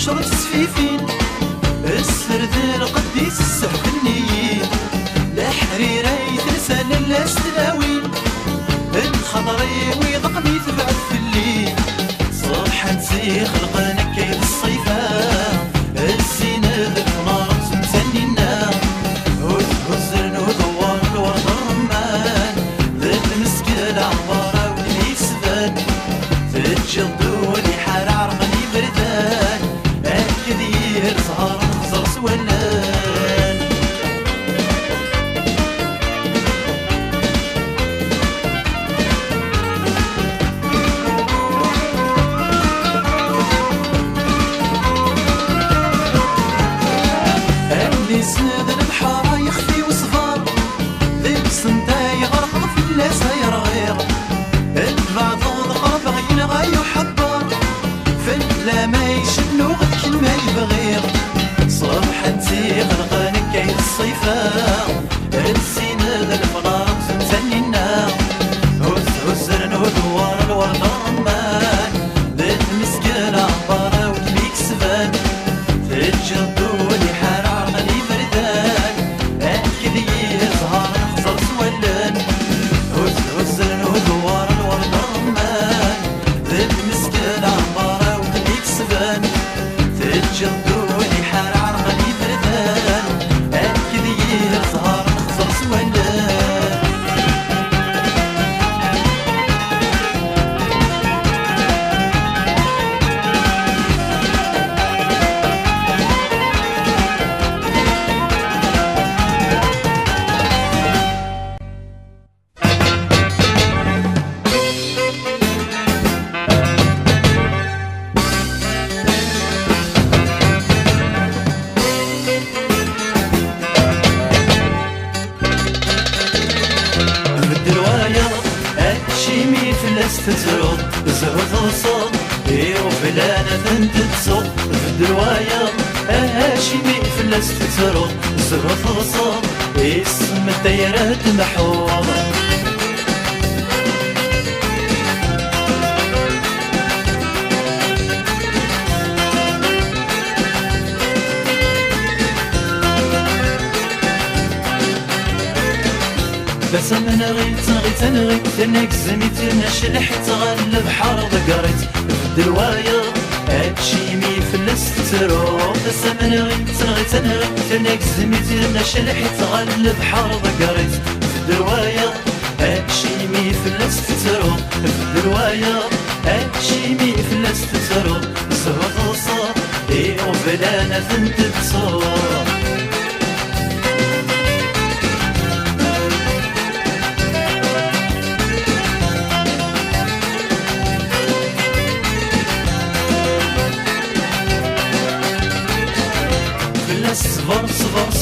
شرب سفيفين السردين قديس السحب النيين الحريرة يترسل الأسلاوين الخضري ويضقني تبعد في الليل صبح نسيخ القنا كيف الصيفان الزينة بالنار مسنينا وتهزرن ودوار الورد الرمان ذات المسكين عبارة واليسبان تتجلدو اللي حار عرقني بردان الكدير زهر نخزر سولان زاد البحر يخفي وصفار لبس نتاي غرق في الناس يرغير البعض ضقر بغينا غايو حبار فلا ما يشنو غد كل ما يبغير صبح نتي غرقان كاين الصيفان الزينة الفنار مسنينا وزرن ودوار الورد الرمان ذات مسكين عبارة وكليك سبان تتجدو اللي حار جلدوني حار عرقني بردان الكدير زهر نخزر سولان تترد زهر تصد وفلانة ثنت تصد في الدرواية هاشمي فلاس تترد زهر تصد اسم الدايرات محور بس من غيت تنك زميت نشلح تغلب حار ذكرت في الدوايا هادشي مي فلس ترو بس من غيت تنك زميت نشلح تغلب حار ذكرت في الدوايا هادشي مي فلس ترو في الدوايا هادشي مي فلس ترو زهر تصور وفلانة ثنت تصور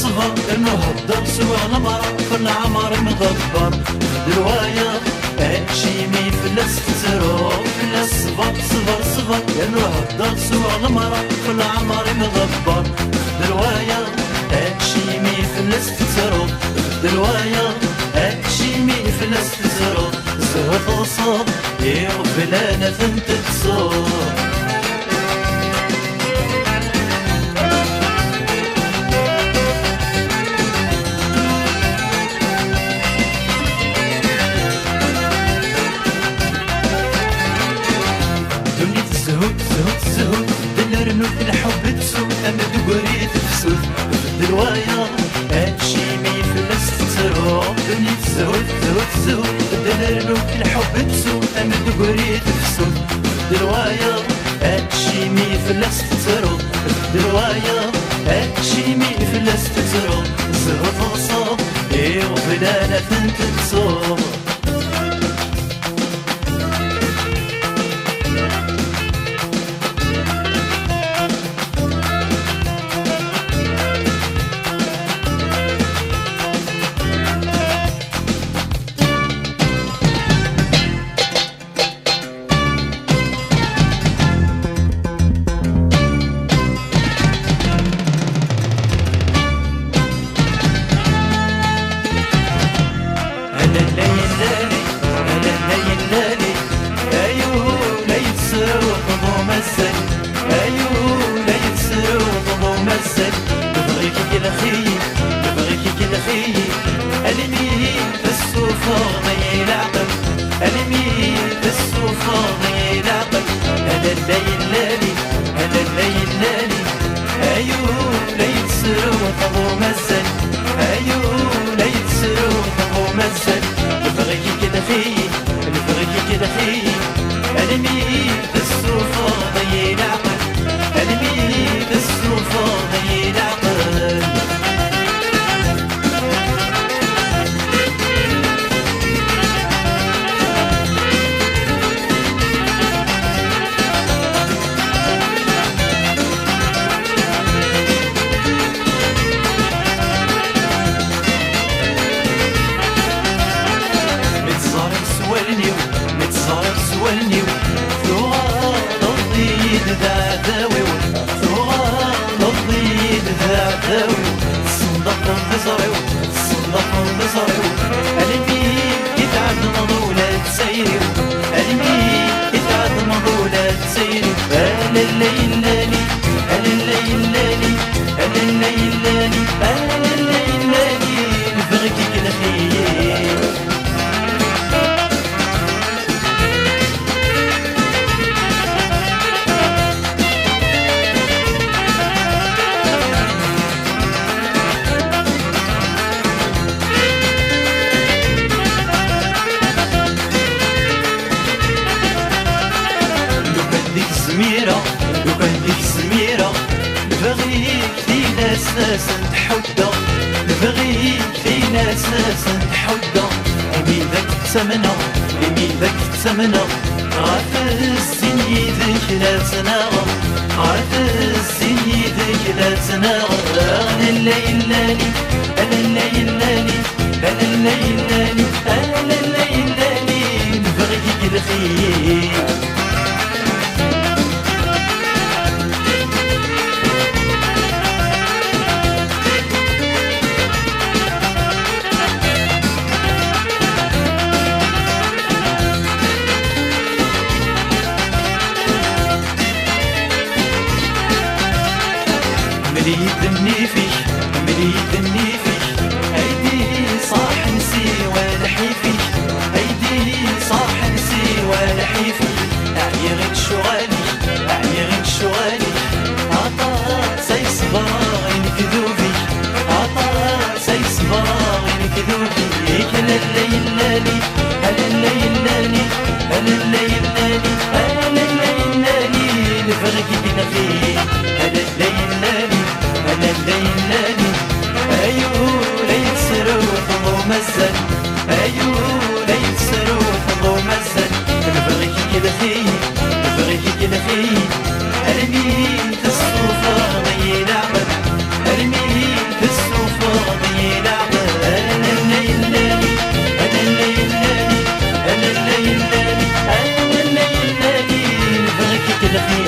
صفر المهدر سوى العمر في العمر مغبر الرواية هادشي مي فلس تزرو فلس صفر المهدر سوى العمر في العمر مغبر الرواية هادشي مي فلس تزرو الرواية هادشي مي فلس تزرو زهر تصور وفلانة ثنت تصور في الحب تسوق أنا دقريت تفسد في الرواية هادشي مي فلس تسرو دنيا تسوق دلرنو في الحب تسوق أنا دقريت تفسد في الرواية هادشي مي فلس تسرو في الرواية هادشي مي فلس تسرو زهر تصور وفلانة ثنت تصور الليل زرعو صدق بزرعو ألمي يتعد مضولة سيري ألمي يتعد مضولة سيري ألا الليل لالي ألا الليل لالي ألا الليل لالي ألا الليل لالي نبغيك كل خير لو كان ديك سميرة نبغيك في ناس نتحدى نبغيك في ناس نتحدى أمي ذاك الثمنة أمي ذاك الثمنة عارف الزين يدك لا تناغم عارف الزين يدك لا تناغم أنا الليل لالي أنا الليل لالي أنا الليل لالي أنا الليل لالي نبغيك الخير مريدني فيك مريدني فيك أيدي صاح نسي والحي فيك أيدي صاح نسي والحي فيك أعيا غير شغالي أعيا غير شغالي عطا سيس باغي نكذوبي عطا سيس باغي نكذوبي ألا الليل لالي ألا الليل لالي ألا الليل لالي ألا الليل لالي نبغيك بنفيك ألا الليل لالي أنا الليل لالي أيو ليل سروح ومزل أيو ليل سروح ومزل نبغيك كده خير نبغيك كده خير أرمي في الصوفة ضي العمل أرمي في الصوفة ضي العمل أنا الليل لالي أنا الليل لالي أنا الليل لالي أنا الليل لالي نبغيك كده خير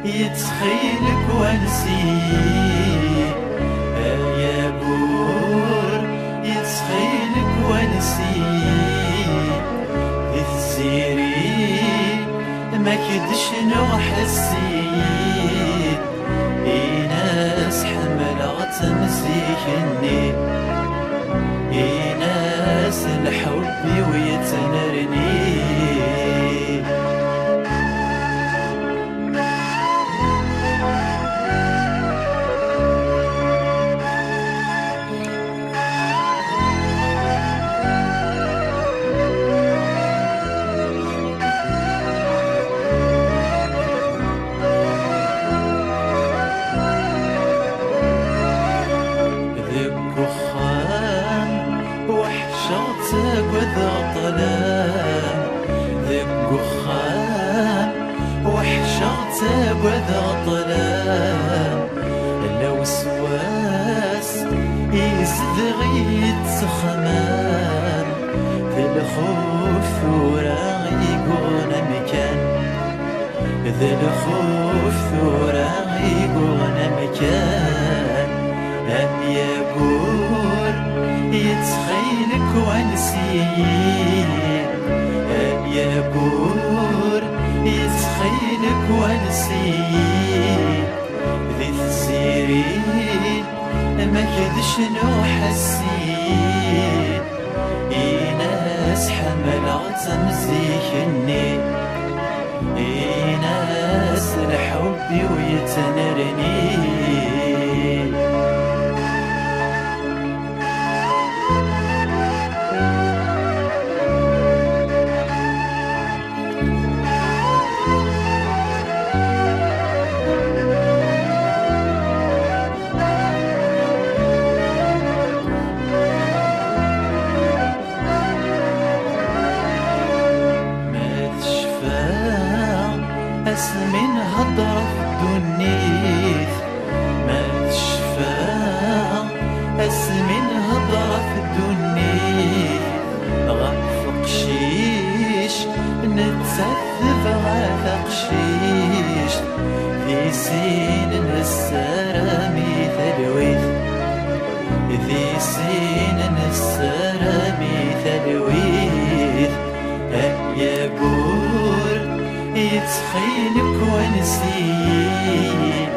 يتخيلك ونسيت يا بور يتخيلك ونسيت الزيري ما كدش نو حسيت ناس حملت مسيكني ناس الحب ويتنرني وحشرتك وذا طلام ذك وخام وحشرتك وذا طلام لو سواس يزدغي يتخمان في الخوف وراغي يقون مكان ذا الخوف وراغي يقون مكان أم يقول يتخيلك ونسيت يا بور يتخيلك ونسيت ذي السيرين ما كدش نو حسيت ناس حملت مزيكني ناس الحب ويتنرني اسمين هضرة في الدنيث ما تشفى، اسمين هضرة في الدنيث غف قشيش نتسذب غاث قشيش في سين السرامي ثلويث، في سين السرامي ثلويث. يا بور يتخيلك ونسيت،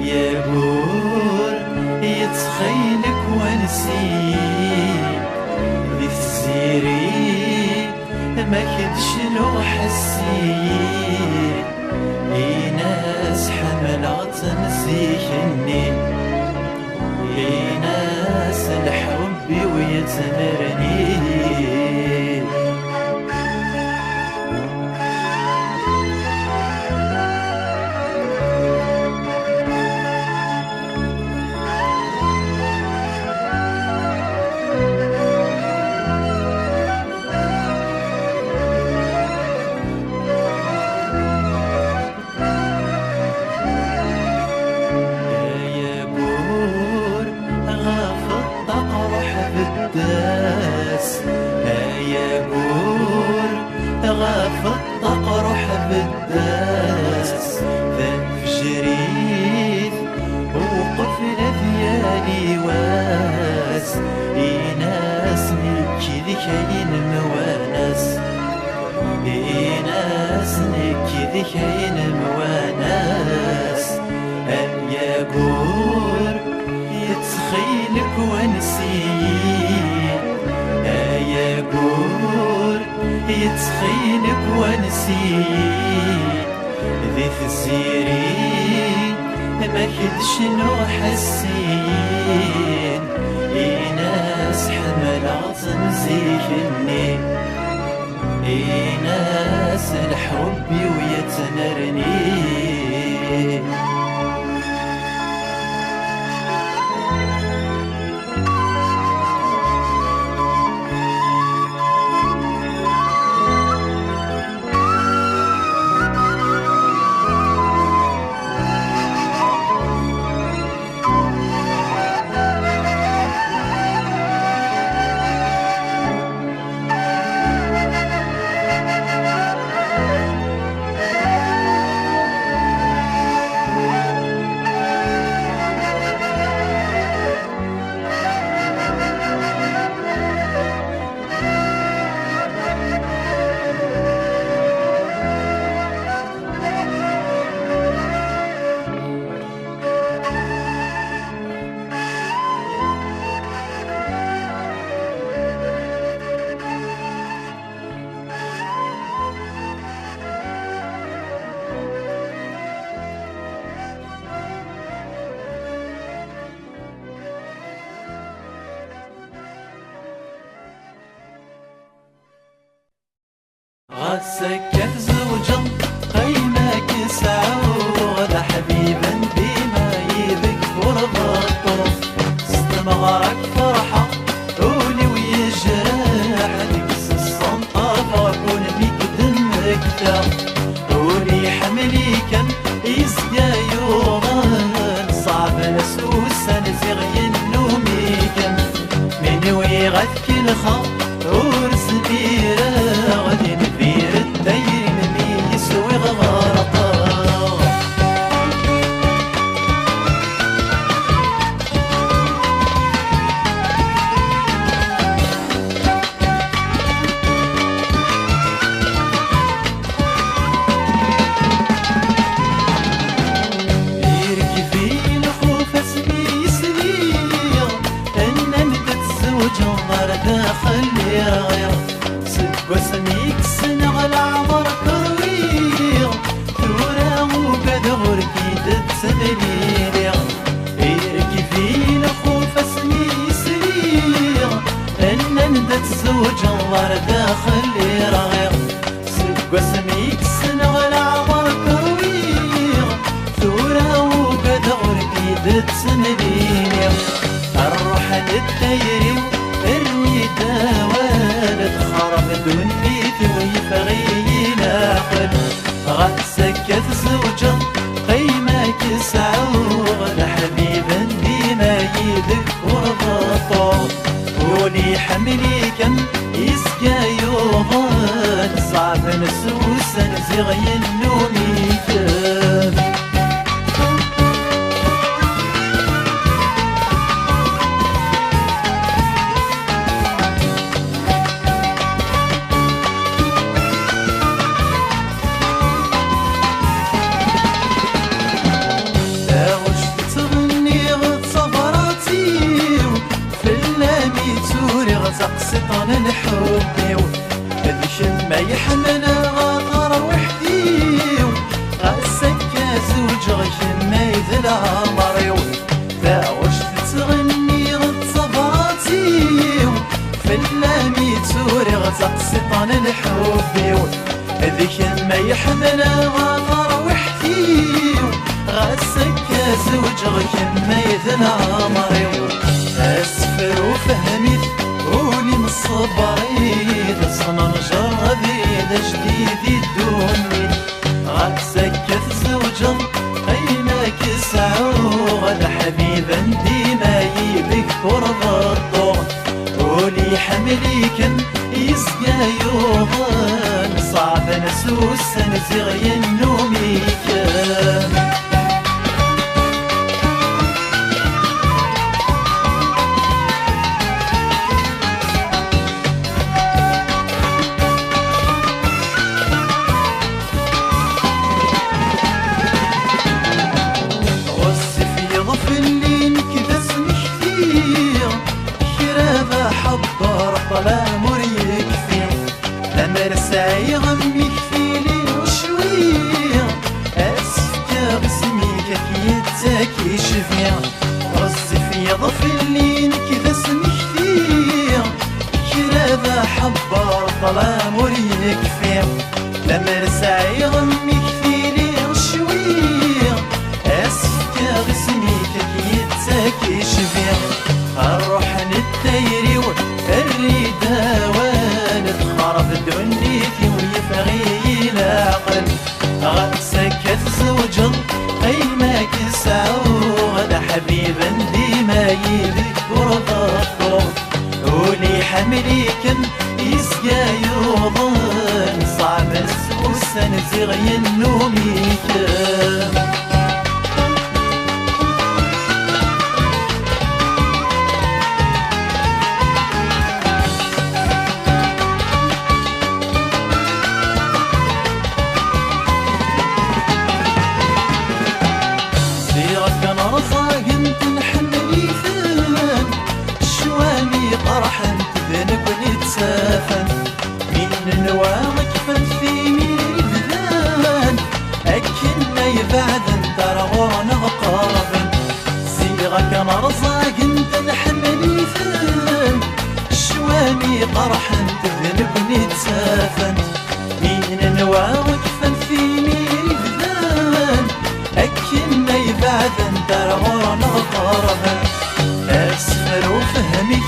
يا بور يتخيلك ونسيت. ذي الزيري ما كدش لو حسيت، ناس حملات نزيكني، ناس الحب ويتمرني. يا بور غاف الطقرح بالداس، فجريت وقف لذيالي واس. ناس نكي ذكين موانس، ناس نكي ذكين موانس. يا بور يتخيلك ونسيت، يا بور يتخيلك ونسيت. ذي الزيرين ما كدش نو حسين، ناس حملات مزيكني، ناس الحب ويتنرني. سكت زوجا قيمك سعود حبيبا بما يذكر الطرف. استمغرك فرحة قولي ويجرح تكس الصنطافة كون بيك دمك ثار. قولي حملي كم يزقى يومان صعب نسوسا نزغي النومي كم من ويغثك الخط ورس بيرا غدي نفير الدير ميس وغرقا. يركفي الخوف اسمي سنية ان نتزوج النار داخل يا وسميك سنة العمر كروية ثورة وقد غركي تتسبليليا. إيركي فينا خوف اسمي سرية أن ندت زوج الله داخل يرغير. وسميك سنة العمر كروية ثورة وقد غركي تتسبليليا. الروح للدير اروي دوالة خرب دنيت ويفغينا قل غسك زوجة قيمك سعوغ حبيبا ديما يذكر ضطور ولي حملي كم يسقى يوغان صعب نسوسا زغي النومي كان تقسطن الحب هذيك ما يحمل غاطر وحدي غاسك زوج غيك ما يذل عمري ذا واش تغني غتصبراتي في اللامي توري غتقسطن الحب هذيك ما يحمل غاطر وحدي غاسك زوج غيك ما يذل عمري اسفر وفهمي قولي من الصبايد صنع جربي دا جديد الدوني غتسكت زوجا قيمك سعوغ حبيبا ديما يذكر ضطو قولي حملي كم يسقى يوغان صعب نسوسا زغي النومي كان طلامر يكفي لمرسى يغمي كفيلي وشوية أسفك بسميك كيتاكي شفيع الصيف يضفي اللين كذا سمي كثير كرابة حبار طلامر يكفي لمرسى يغمي كفيلي وشوية أسفك بسميك كيتاكي شفيع الروح نتايري الريدة وانا تخرب دنيتي ويفغي العقل غتسكت زوجا قيمك سعوغ حبيبا ديما يذكر ضطو ولي حملي كم يسقى يوضان صعب السوسن زغي النومي كان فرحا تذنب ونتسافن من نواغك فنفيني البذان أكلنا يبعدن ترغونا غقاربا صيغك نرزاق انت نحملي ثان الشوامي قرحا تذنب ونتسافن من نواغك فنفيني البذان أكلنا يبعدن ترغونا غقاربا أسفر وفهمي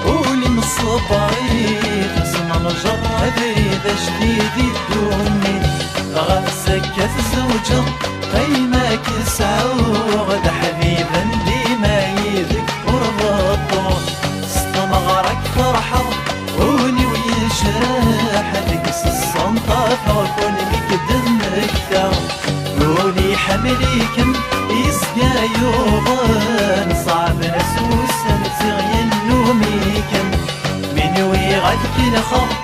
قولي من الصبايد زمان جربي ذا جديد الدوني غتسكت زوجة قيمك سعوغ دا حبيبا ديما يذكر ضطو استمغرك فرحة قولي ويجرح دقس الصنطة وكون لك دمك ثا قولي حملي كم يسقى يوغان صعب نسوسا زغي النومي كم من ويغدك لخط